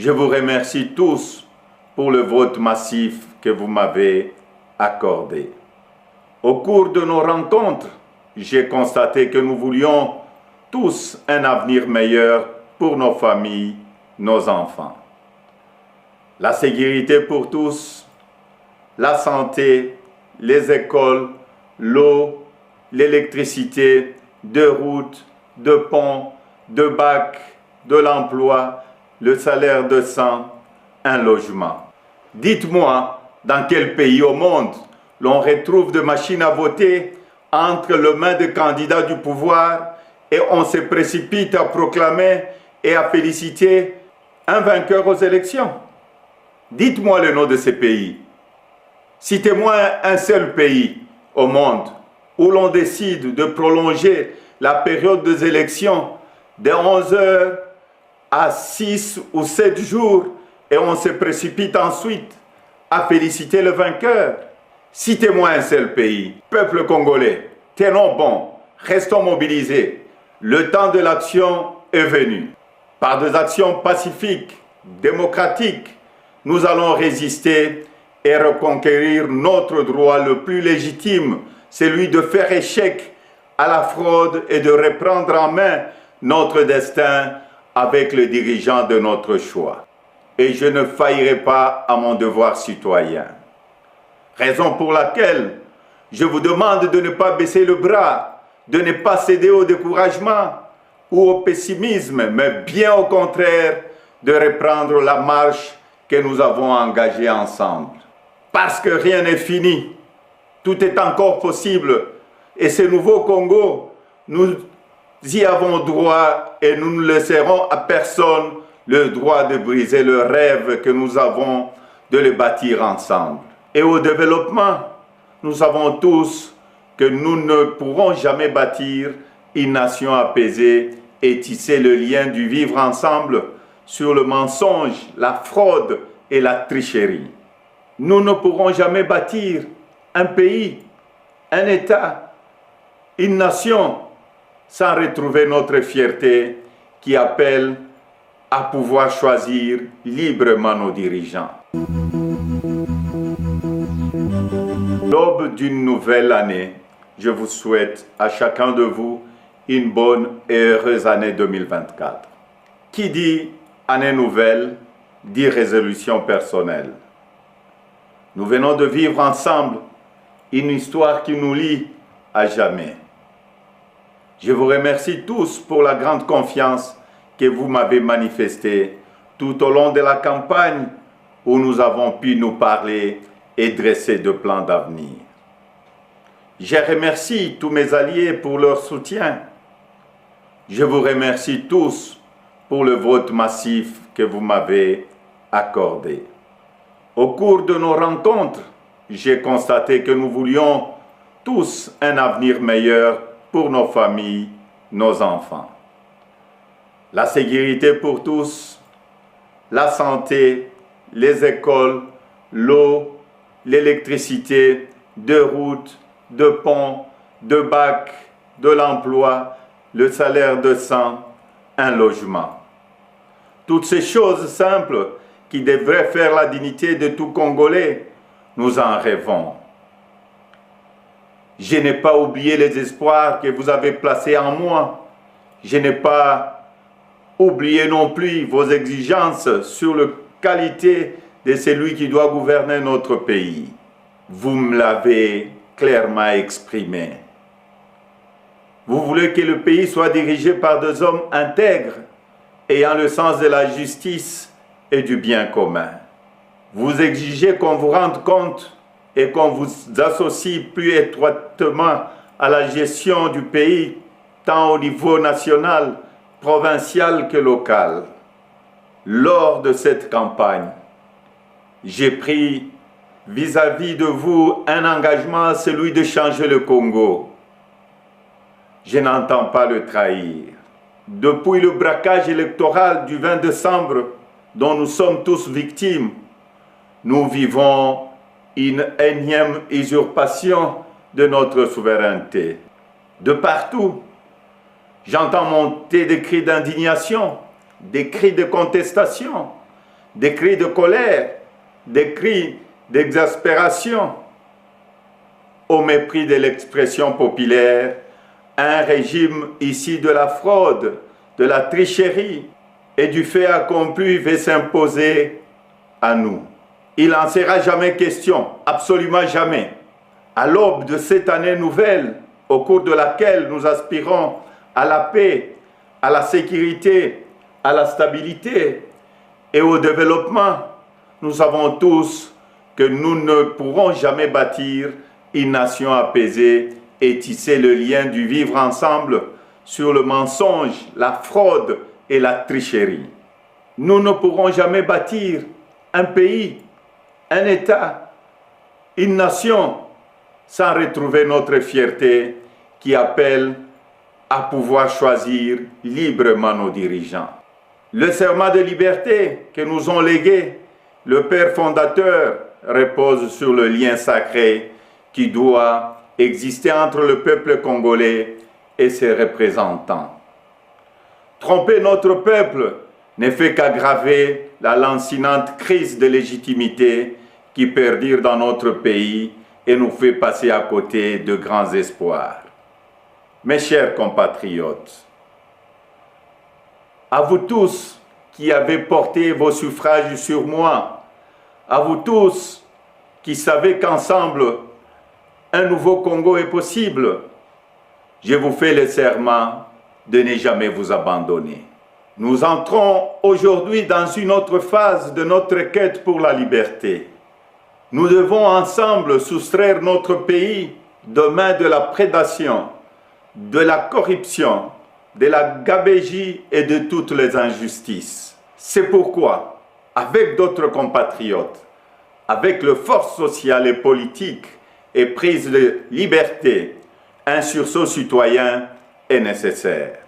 Je vous remercie tous pour le vote massif que vous m'avez accordé. Au cours de nos rencontres, j'ai constaté que nous voulions tous un avenir meilleur pour nos familles, nos enfants. La sécurité pour tous, la santé, les écoles, l'eau, l'électricité, de routes, de ponts, de bacs, de l'emploi, le salaire décent, un logement. Dites-moi, dans quel pays au monde l'on retrouve des machines à voter entre les mains des candidats du pouvoir et on se précipite à proclamer et à féliciter un vainqueur aux élections? Dites-moi le nom de ces pays. Citez-moi un seul pays au monde où l'on décide de prolonger la période des élections de 11 heures à 6 ou 7 jours et on se précipite ensuite à féliciter le vainqueur. Citez-moi un seul pays. Peuple congolais, tenons bon, restons mobilisés. Le temps de l'action est venu. Par des actions pacifiques, démocratiques, nous allons résister et reconquérir notre droit le plus légitime, celui de faire échec à la fraude et de reprendre en main notre destin avec le dirigeant de notre choix. Et je ne faillirai pas à mon devoir citoyen. Raison pour laquelle je vous demande de ne pas baisser le bras, de ne pas céder au découragement ou au pessimisme, mais bien au contraire, de reprendre la marche que nous avons engagée ensemble. Parce que rien n'est fini, tout est encore possible. Et ce nouveau Congo, nous y avons droit et nous ne laisserons à personne le droit de briser le rêve que nous avons de le bâtir ensemble. Et au développement, nous savons tous que nous ne pourrons jamais bâtir une nation apaisée et tisser le lien du vivre ensemble sur le mensonge, la fraude et la tricherie. Nous ne pourrons jamais bâtir un pays, un État, une nation sans retrouver notre fierté qui appelle à pouvoir choisir librement nos dirigeants. L'aube d'une nouvelle année, je vous souhaite à chacun de vous une bonne et heureuse année 2024. Qui dit année nouvelle, dit résolution personnelle. Nous venons de vivre ensemble une histoire qui nous lie à jamais. Je vous remercie tous pour la grande confiance que vous m'avez manifestée tout au long de la campagne où nous avons pu nous parler et dresser de plans d'avenir. Je remercie tous mes alliés pour leur soutien. Je vous remercie tous pour le vote massif que vous m'avez accordé. Au cours de nos rencontres, j'ai constaté que nous voulions tous un avenir meilleur pour nos familles, nos enfants. La sécurité pour tous, la santé, les écoles, l'eau, l'électricité, de routes, de ponts, de bacs, de l'emploi, le salaire décent, un logement. Toutes ces choses simples qui devraient faire la dignité de tout Congolais, nous en rêvons. Je n'ai pas oublié les espoirs que vous avez placés en moi. Je n'ai pas oublié non plus vos exigences sur la qualité de celui qui doit gouverner notre pays. Vous me l'avez clairement exprimé. Vous voulez que le pays soit dirigé par des hommes intègres, ayant le sens de la justice et du bien commun. Vous exigez qu'on vous rende compte et qu'on vous associe plus étroitement à la gestion du pays, tant au niveau national, provincial que local. Lors de cette campagne, j'ai pris vis-à-vis de vous un engagement, celui de changer le Congo. Je n'entends pas le trahir. Depuis le braquage électoral du 20 décembre, dont nous sommes tous victimes, nous vivons une énième usurpation de notre souveraineté. De partout, j'entends monter des cris d'indignation, des cris de contestation, des cris de colère, des cris d'exaspération. Au mépris de l'expression populaire, un régime ici de la fraude, de la tricherie et du fait accompli veut s'imposer à nous. Il n'en sera jamais question, absolument jamais. À l'aube de cette année nouvelle, au cours de laquelle nous aspirons à la paix, à la sécurité, à la stabilité et au développement, nous savons tous que nous ne pourrons jamais bâtir une nation apaisée et tisser le lien du vivre ensemble sur le mensonge, la fraude et la tricherie. Nous ne pourrons jamais bâtir un pays, un État, une nation sans retrouver notre fierté qui appelle à pouvoir choisir librement nos dirigeants. Le serment de liberté que nous ont légué le Père fondateur repose sur le lien sacré qui doit exister entre le peuple congolais et ses représentants. Tromper notre peuple ne fait qu'aggraver la lancinante crise de légitimité qui perdure dans notre pays et nous fait passer à côté de grands espoirs. Mes chers compatriotes, à vous tous qui avez porté vos suffrages sur moi, à vous tous qui savez qu'ensemble, un nouveau Congo est possible, je vous fais le serment de ne jamais vous abandonner. Nous entrons aujourd'hui dans une autre phase de notre quête pour la liberté. Nous devons ensemble soustraire notre pays des mains de la prédation, de la corruption, de la gabegie et de toutes les injustices. C'est pourquoi, avec d'autres compatriotes, avec les forces sociales et politiques et prise de liberté, un sursaut citoyen est nécessaire.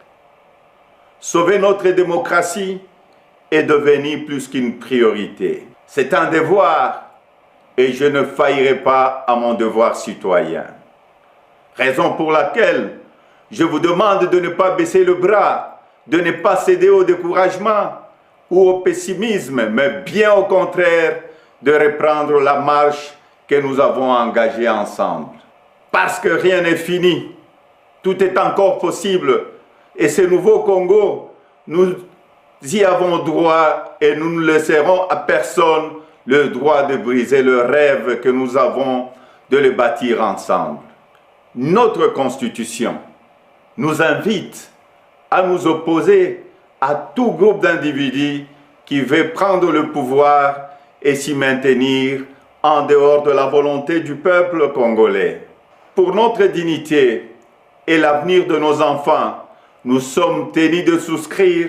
Sauver notre démocratie est devenu plus qu'une priorité. C'est un devoir et je ne faillirai pas à mon devoir citoyen. Raison pour laquelle je vous demande de ne pas baisser le bras, de ne pas céder au découragement ou au pessimisme, mais bien au contraire, de reprendre la marche que nous avons engagée ensemble. Parce que rien n'est fini, tout est encore possible. Et ce nouveau Congo, nous y avons droit et nous ne laisserons à personne le droit de briser le rêve que nous avons de le bâtir ensemble. Notre Constitution nous invite à nous opposer à tout groupe d'individus qui veut prendre le pouvoir et s'y maintenir en dehors de la volonté du peuple congolais. Pour notre dignité et l'avenir de nos enfants, nous sommes tenus de souscrire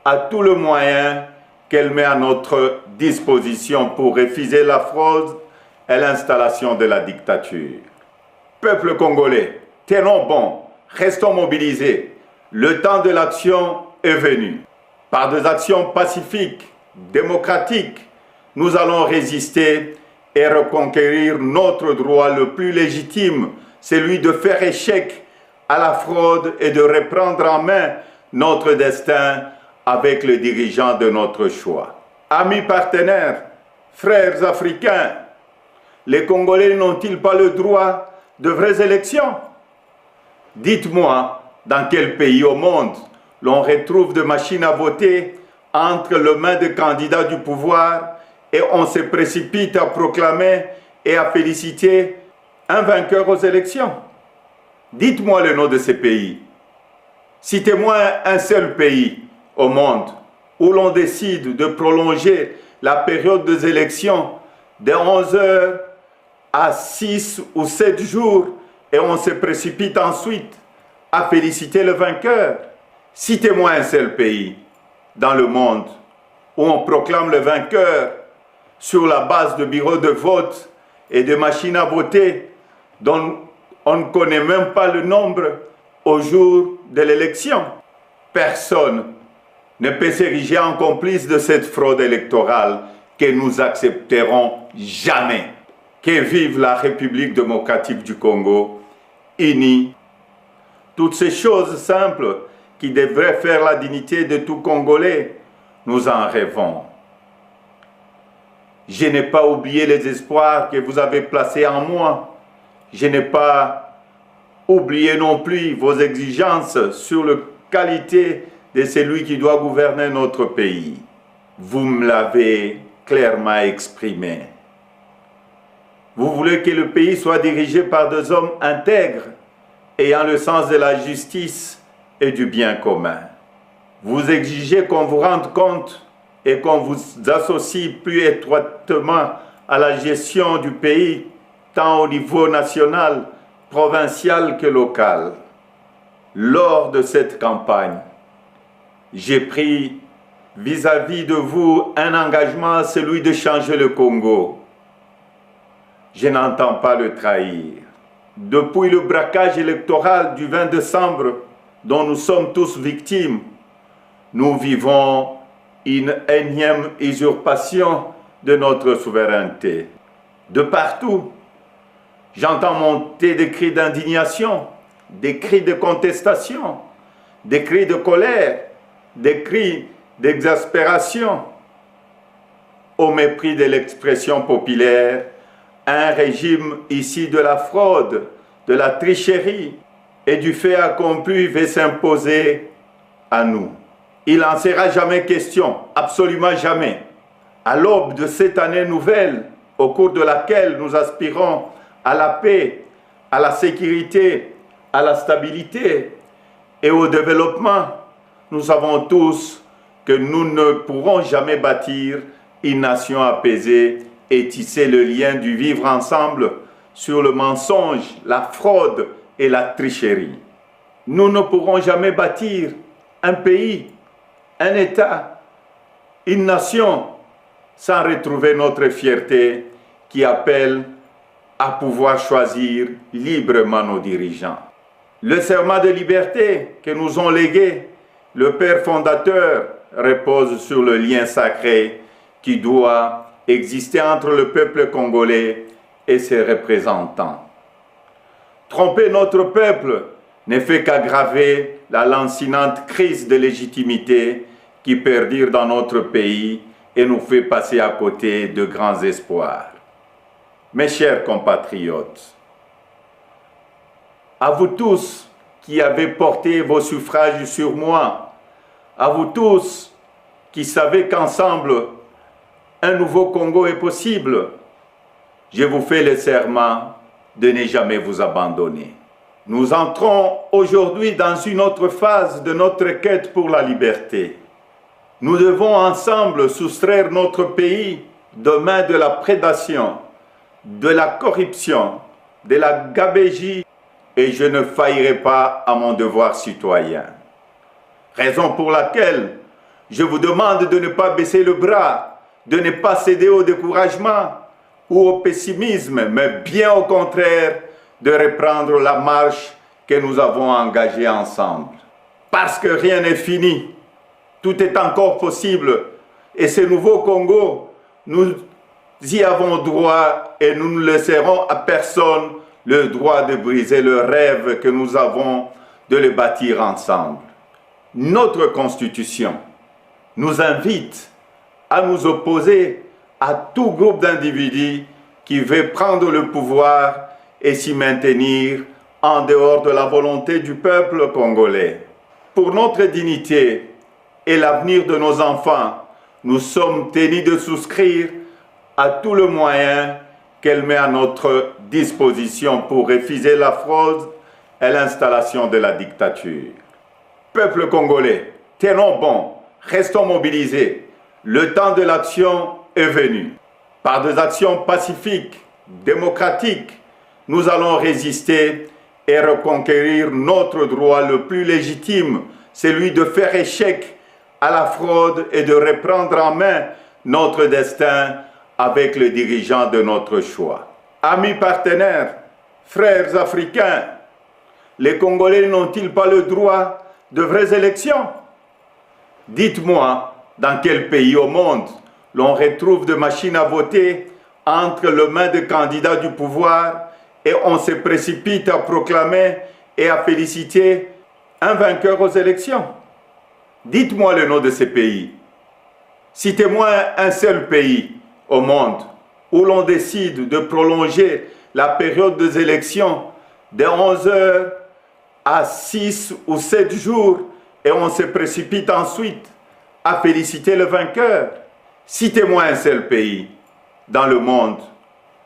à tout le moyen qu'elle met à notre disposition pour refuser la fraude et l'installation de la dictature. Peuple congolais, tenons bon, restons mobilisés. Le temps de l'action est venu. Par des actions pacifiques, démocratiques, nous allons résister et reconquérir notre droit le plus légitime, celui de faire échec à la fraude et de reprendre en main notre destin avec les dirigeants de notre choix. Amis partenaires, frères africains, les Congolais n'ont-ils pas le droit de vraies élections? Dites-moi, dans quel pays au monde l'on retrouve des machines à voter entre les mains de candidats du pouvoir et on se précipite à proclamer et à féliciter un vainqueur aux élections? Dites-moi le nom de ces pays. Citez-moi un seul pays au monde où l'on décide de prolonger la période des élections de 11 heures à 6 ou 7 jours et on se précipite ensuite à féliciter le vainqueur. Citez-moi un seul pays dans le monde où on proclame le vainqueur sur la base de bureaux de vote et de machines à voter dont on ne connaît même pas le nombre au jour de l'élection. Personne ne peut s'ériger en complice de cette fraude électorale que nous accepterons jamais. Que vive la République démocratique du Congo, unie. Toutes ces choses simples qui devraient faire la dignité de tout Congolais, nous en rêvons. Je n'ai pas oublié les espoirs que vous avez placés en moi. Je n'ai pas oublié non plus vos exigences sur la qualité de celui qui doit gouverner notre pays. Vous me l'avez clairement exprimé. Vous voulez que le pays soit dirigé par des hommes intègres, ayant le sens de la justice et du bien commun. Vous exigez qu'on vous rende compte et qu'on vous associe plus étroitement à la gestion du pays, tant au niveau national, provincial que local. Lors de cette campagne, j'ai pris vis-à-vis de vous un engagement, celui de changer le Congo. Je n'entends pas le trahir. Depuis le braquage électoral du 20 décembre, dont nous sommes tous victimes, nous vivons une énième usurpation de notre souveraineté. De partout, j'entends monter des cris d'indignation, des cris de contestation, des cris de colère, des cris d'exaspération. Au mépris de l'expression populaire, un régime ici de la fraude, de la tricherie et du fait accompli veut s'imposer à nous. Il n'en sera jamais question, absolument jamais. À l'aube de cette année nouvelle, au cours de laquelle nous aspirons à la paix, à la sécurité, à la stabilité et au développement, nous savons tous que nous ne pourrons jamais bâtir une nation apaisée et tisser le lien du vivre ensemble sur le mensonge, la fraude et la tricherie. Nous ne pourrons jamais bâtir un pays, un État, une nation sans retrouver notre fierté qui appelle à pouvoir choisir librement nos dirigeants. Le serment de liberté que nous ont légué le Père fondateur repose sur le lien sacré qui doit exister entre le peuple congolais et ses représentants. Tromper notre peuple ne fait qu'aggraver la lancinante crise de légitimité qui perdure dans notre pays et nous fait passer à côté de grands espoirs. Mes chers compatriotes, à vous tous qui avez porté vos suffrages sur moi, à vous tous qui savez qu'ensemble, un nouveau Congo est possible, je vous fais le serment de ne jamais vous abandonner. Nous entrons aujourd'hui dans une autre phase de notre quête pour la liberté. Nous devons ensemble soustraire notre pays des mains de la prédation, de la corruption, de la gabegie, et je ne faillirai pas à mon devoir citoyen. Raison pour laquelle je vous demande de ne pas baisser le bras, de ne pas céder au découragement ou au pessimisme, mais bien au contraire, de reprendre la marche que nous avons engagée ensemble. Parce que rien n'est fini, tout est encore possible, et ce nouveau Congo, nous y avons droit et nous ne laisserons à personne le droit de briser le rêve que nous avons de le bâtir ensemble. Notre Constitution nous invite à nous opposer à tout groupe d'individus qui veut prendre le pouvoir et s'y maintenir en dehors de la volonté du peuple congolais. Pour notre dignité et l'avenir de nos enfants, nous sommes tenus de souscrire à tout le moyen qu'elle met à notre disposition pour refuser la fraude et l'installation de la dictature. Peuple congolais, tenons bon, restons mobilisés. Le temps de l'action est venu. Par des actions pacifiques, démocratiques, nous allons résister et reconquérir notre droit le plus légitime, celui de faire échec à la fraude et de reprendre en main notre destin avec le dirigeant de notre choix. Amis partenaires, frères africains, les Congolais n'ont-ils pas le droit de vraies élections? Dites-moi, dans quel pays au monde l'on retrouve des machines à voter entre les mains de candidats du pouvoir et on se précipite à proclamer et à féliciter un vainqueur aux élections? Dites-moi le nom de ces pays. Citez-moi un seul pays au monde où l'on décide de prolonger la période des élections de 11 heures à 6 ou 7 jours et on se précipite ensuite à féliciter le vainqueur. Citez-moi un seul pays dans le monde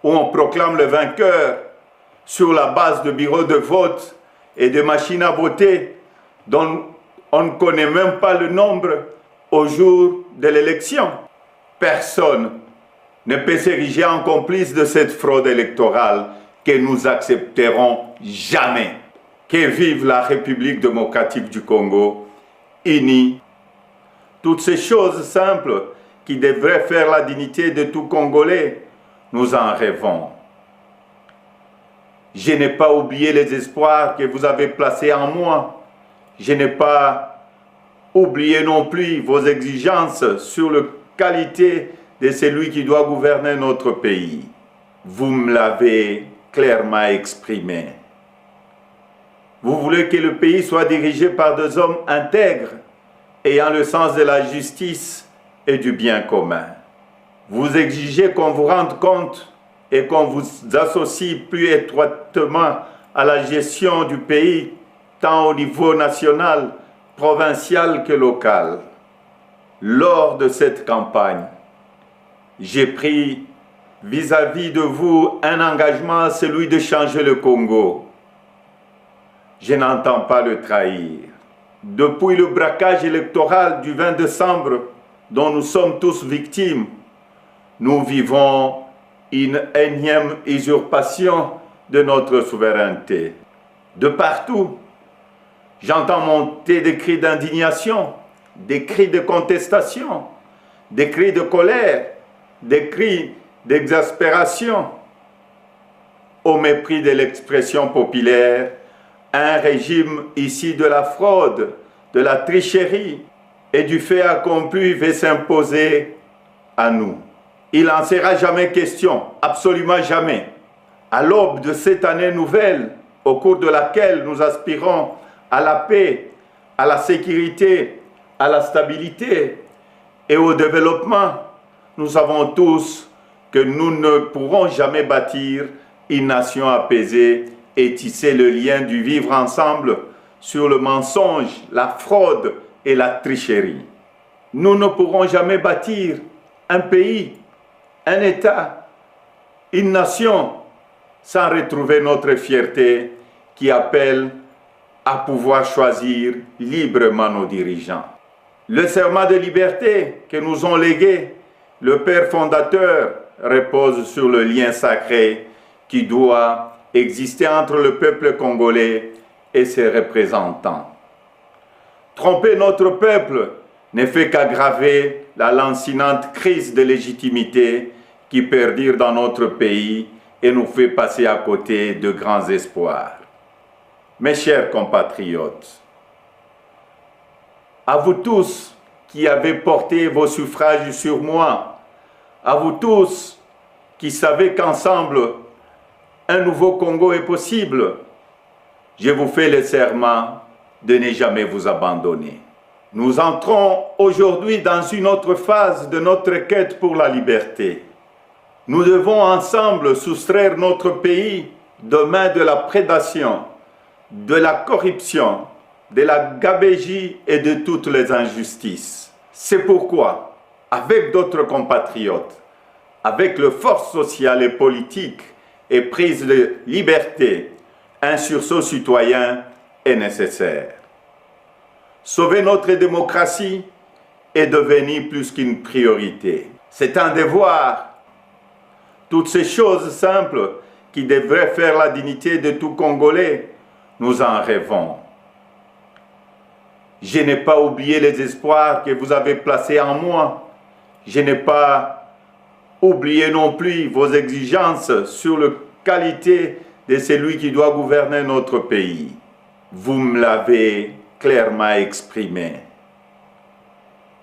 où on proclame le vainqueur sur la base de bureaux de vote et de machines à voter dont on ne connaît même pas le nombre au jour de l'élection. Personne ne peut s'ériger en complice de cette fraude électorale que nous accepterons jamais. Que vive la République démocratique du Congo, unie. Toutes ces choses simples qui devraient faire la dignité de tout Congolais, nous en rêvons. Je n'ai pas oublié les espoirs que vous avez placés en moi. Je n'ai pas oublié non plus vos exigences sur la qualité de celui qui doit gouverner notre pays. Vous me l'avez clairement exprimé. Vous voulez que le pays soit dirigé par des hommes intègres, ayant le sens de la justice et du bien commun. Vous exigez qu'on vous rende compte et qu'on vous associe plus étroitement à la gestion du pays, tant au niveau national, provincial que local. Lors de cette campagne, j'ai pris vis-à-vis de vous un engagement, celui de changer le Congo. Je n'entends pas le trahir. Depuis le braquage électoral du 20 décembre, dont nous sommes tous victimes, nous vivons une énième usurpation de notre souveraineté. De partout, j'entends monter des cris d'indignation, des cris de contestation, des cris de colère, des cris d'exaspération. Au mépris de l'expression populaire, un régime issu de la fraude, de la tricherie et du fait accompli veut s'imposer à nous. Il n'en sera jamais question, absolument jamais. À l'aube de cette année nouvelle, au cours de laquelle nous aspirons à la paix, à la sécurité, à la stabilité et au développement, nous savons tous que nous ne pourrons jamais bâtir une nation apaisée et tisser le lien du vivre ensemble sur le mensonge, la fraude et la tricherie. Nous ne pourrons jamais bâtir un pays, un État, une nation sans retrouver notre fierté qui appelle à pouvoir choisir librement nos dirigeants. Le serment de liberté que nous ont légué le Père fondateur repose sur le lien sacré qui doit exister entre le peuple congolais et ses représentants. Tromper notre peuple ne fait qu'aggraver la lancinante crise de légitimité qui perdure dans notre pays et nous fait passer à côté de grands espoirs. Mes chers compatriotes, à vous tous qui avez porté vos suffrages sur moi, à vous tous qui savez qu'ensemble, un nouveau Congo est possible, je vous fais le serment de ne jamais vous abandonner. Nous entrons aujourd'hui dans une autre phase de notre quête pour la liberté. Nous devons ensemble soustraire notre pays des mains de la prédation, de la corruption, de la gabegie et de toutes les injustices. C'est pourquoi, avec d'autres compatriotes, avec les forces sociales et politiques et prise de liberté, un sursaut citoyen est nécessaire. Sauver notre démocratie est devenu plus qu'une priorité. C'est un devoir. Toutes ces choses simples qui devraient faire la dignité de tout Congolais, nous en rêvons. Je n'ai pas oublié les espoirs que vous avez placés en moi. Je n'ai pas oublié non plus vos exigences sur la qualité de celui qui doit gouverner notre pays. Vous me l'avez clairement exprimé.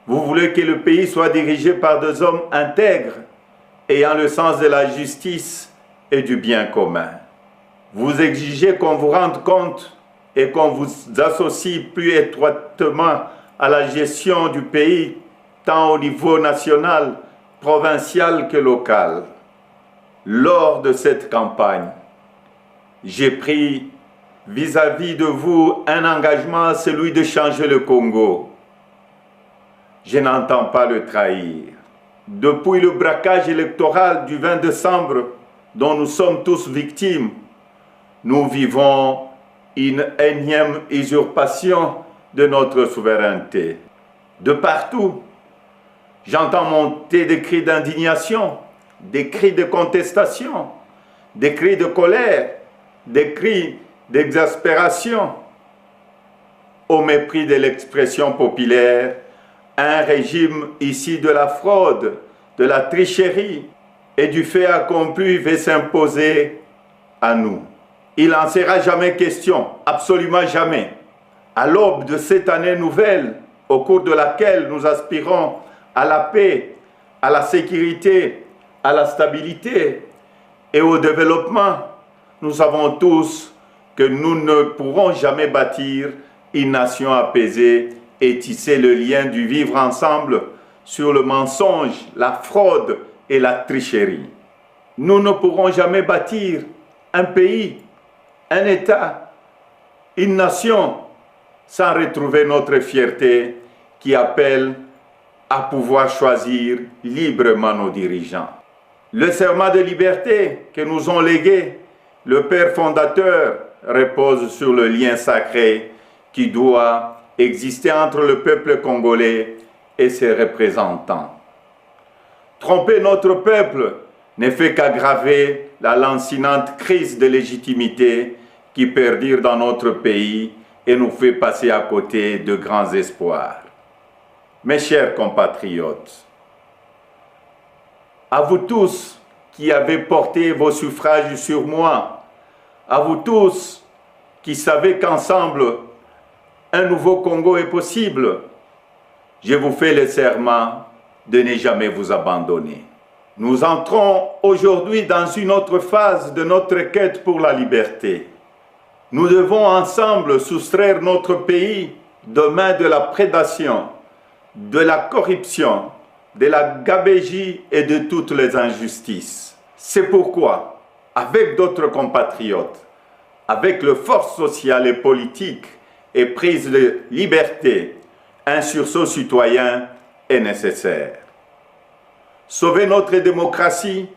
Vous voulez que le pays soit dirigé par des hommes intègres, ayant le sens de la justice et du bien commun. Vous exigez qu'on vous rende compte et qu'on vous associe plus étroitement à la gestion du pays, tant au niveau national, provincial que local. Lors de cette campagne, j'ai pris vis-à-vis de vous un engagement, celui de changer le Congo. Je n'entends pas le trahir. Depuis le braquage électoral du 20 décembre, dont nous sommes tous victimes, nous vivons une énième usurpation de notre souveraineté. De partout, j'entends monter des cris d'indignation, des cris de contestation, des cris de colère, des cris d'exaspération. Au mépris de l'expression populaire, un régime ici de la fraude, de la tricherie et du fait accompli veut s'imposer à nous. Il n'en sera jamais question, absolument jamais. À l'aube de cette année nouvelle, au cours de laquelle nous aspirons à la paix, à la sécurité, à la stabilité et au développement, nous savons tous que nous ne pourrons jamais bâtir une nation apaisée et tisser le lien du vivre ensemble sur le mensonge, la fraude et la tricherie. Nous ne pourrons jamais bâtir un pays, un État, une nation sans retrouver notre fierté qui appelle à pouvoir choisir librement nos dirigeants. Le serment de liberté que nous ont légué le Père fondateur repose sur le lien sacré qui doit exister entre le peuple congolais et ses représentants. Tromper notre peuple ne fait qu'aggraver la lancinante crise de légitimité qui perdure dans notre pays et nous fait passer à côté de grands espoirs. Mes chers compatriotes, à vous tous qui avez porté vos suffrages sur moi, à vous tous qui savez qu'ensemble, un nouveau Congo est possible, je vous fais le serment de ne jamais vous abandonner. Nous entrons aujourd'hui dans une autre phase de notre quête pour la liberté. Nous devons ensemble soustraire notre pays des mains de la prédation, de la corruption, de la gabegie et de toutes les injustices. C'est pourquoi, avec d'autres compatriotes, avec les forces sociales et politiques et prise de liberté, un sursaut citoyen est nécessaire. Sauver notre démocratie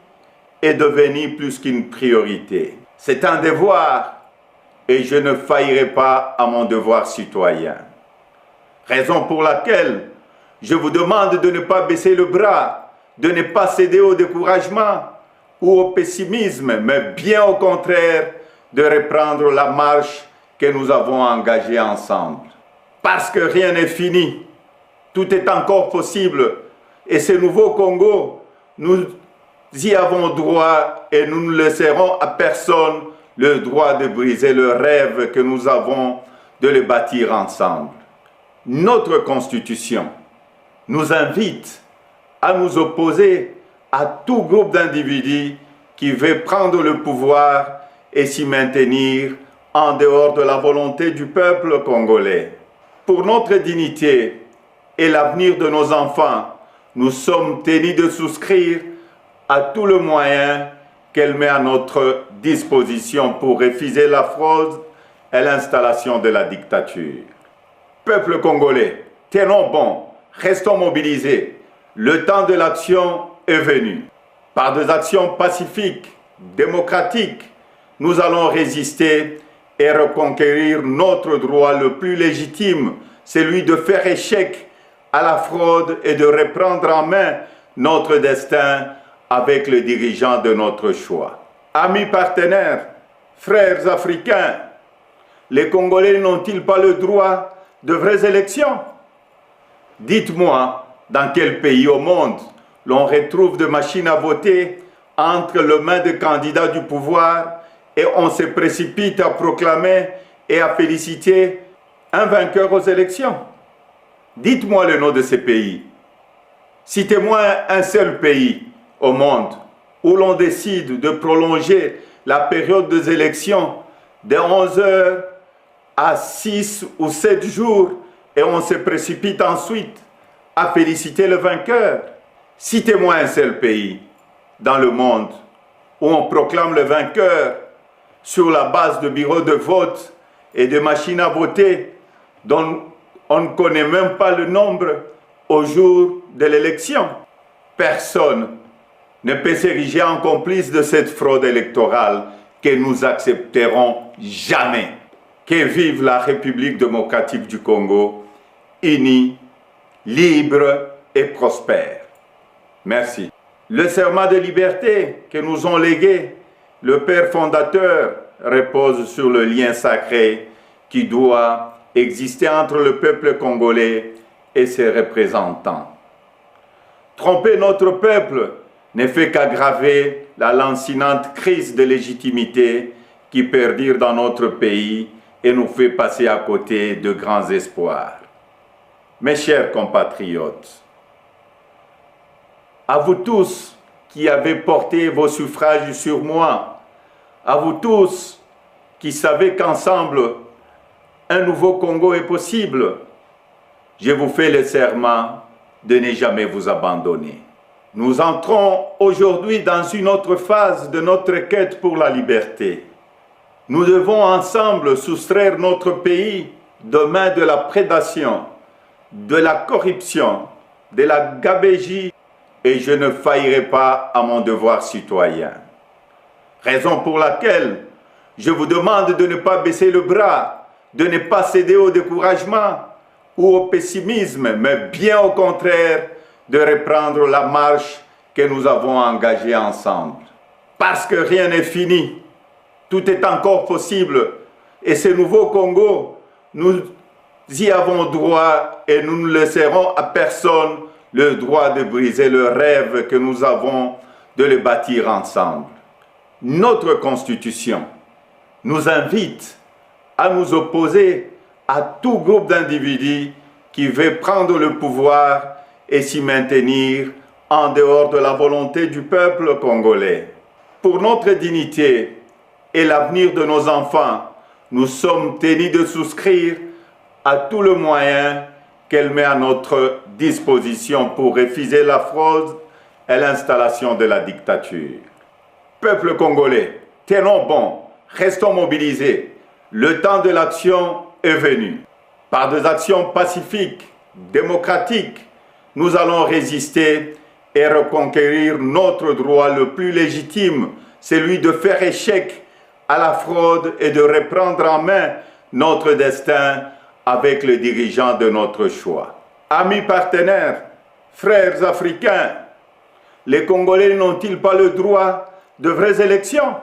est devenu plus qu'une priorité. C'est un devoir et je ne faillirai pas à mon devoir citoyen. Raison pour laquelle je vous demande de ne pas baisser le bras, de ne pas céder au découragement ou au pessimisme, mais bien au contraire, de reprendre la marche que nous avons engagée ensemble. Parce que rien n'est fini, tout est encore possible. Et ce nouveau Congo, nous y avons droit et nous ne laisserons à personne le droit de briser le rêve que nous avons de le bâtir ensemble. Notre Constitution nous invite à nous opposer à tout groupe d'individus qui veut prendre le pouvoir et s'y maintenir en dehors de la volonté du peuple congolais. Pour notre dignité et l'avenir de nos enfants, nous sommes tenus de souscrire à tout le moyen qu'elle met à notre disposition pour refuser la fraude et l'installation de la dictature. Peuple congolais, tenons bon, restons mobilisés. Le temps de l'action est venu. Par des actions pacifiques, démocratiques, nous allons résister et reconquérir notre droit le plus légitime, celui de faire échec à la fraude et de reprendre en main notre destin avec les dirigeants de notre choix. Amis partenaires, frères africains, les Congolais n'ont-ils pas le droit de vraies élections? Dites-moi, dans quel pays au monde l'on retrouve des machines à voter entre les mains de candidats du pouvoir et on se précipite à proclamer et à féliciter un vainqueur aux élections? Dites-moi le nom de ces pays. Citez-moi un seul pays au monde où l'on décide de prolonger la période des élections de 11 heures à 6 ou 7 jours et on se précipite ensuite à féliciter le vainqueur. Citez-moi un seul pays dans le monde où on proclame le vainqueur sur la base de bureaux de vote et de machines à voter dont on ne connaît même pas le nombre au jour de l'élection. Personne ne peut s'ériger en complice de cette fraude électorale que nous accepterons jamais. Que vive la République démocratique du Congo, unie, libre et prospère. Merci. Le serment de liberté que nous ont légué le Père fondateur repose sur le lien sacré qui doit exister entre le peuple congolais et ses représentants. Tromper notre peuple ne fait qu'aggraver la lancinante crise de légitimité qui perdure dans notre pays et nous fait passer à côté de grands espoirs. Mes chers compatriotes, à vous tous qui avez porté vos suffrages sur moi, à vous tous qui savez qu'ensemble, un nouveau Congo est possible, je vous fais le serment de ne jamais vous abandonner. Nous entrons aujourd'hui dans une autre phase de notre quête pour la liberté. Nous devons ensemble soustraire notre pays des mains de la prédation, de la corruption, de la gabegie, et je ne faillirai pas à mon devoir citoyen. Raison pour laquelle je vous demande de ne pas baisser le bras, de ne pas céder au découragement ou au pessimisme, mais bien au contraire, de reprendre la marche que nous avons engagée ensemble. Parce que rien n'est fini, tout est encore possible, et ce nouveau Congo, nous y avons droit et nous ne laisserons à personne le droit de briser le rêve que nous avons de le bâtir ensemble. Notre Constitution nous invite à nous opposer à tout groupe d'individus qui veut prendre le pouvoir et s'y maintenir en dehors de la volonté du peuple congolais. Pour notre dignité et l'avenir de nos enfants, nous sommes tenus de souscrire à tout le moyen qu'elle met à notre disposition pour refuser la fraude et l'installation de la dictature. Peuple congolais, tenons bon, restons mobilisés. Le temps de l'action est venu. Par des actions pacifiques, démocratiques, nous allons résister et reconquérir notre droit le plus légitime, celui de faire échec à la fraude et de reprendre en main notre destin avec les dirigeants de notre choix. Amis partenaires, frères africains, les Congolais n'ont-ils pas le droit de vraies élections ?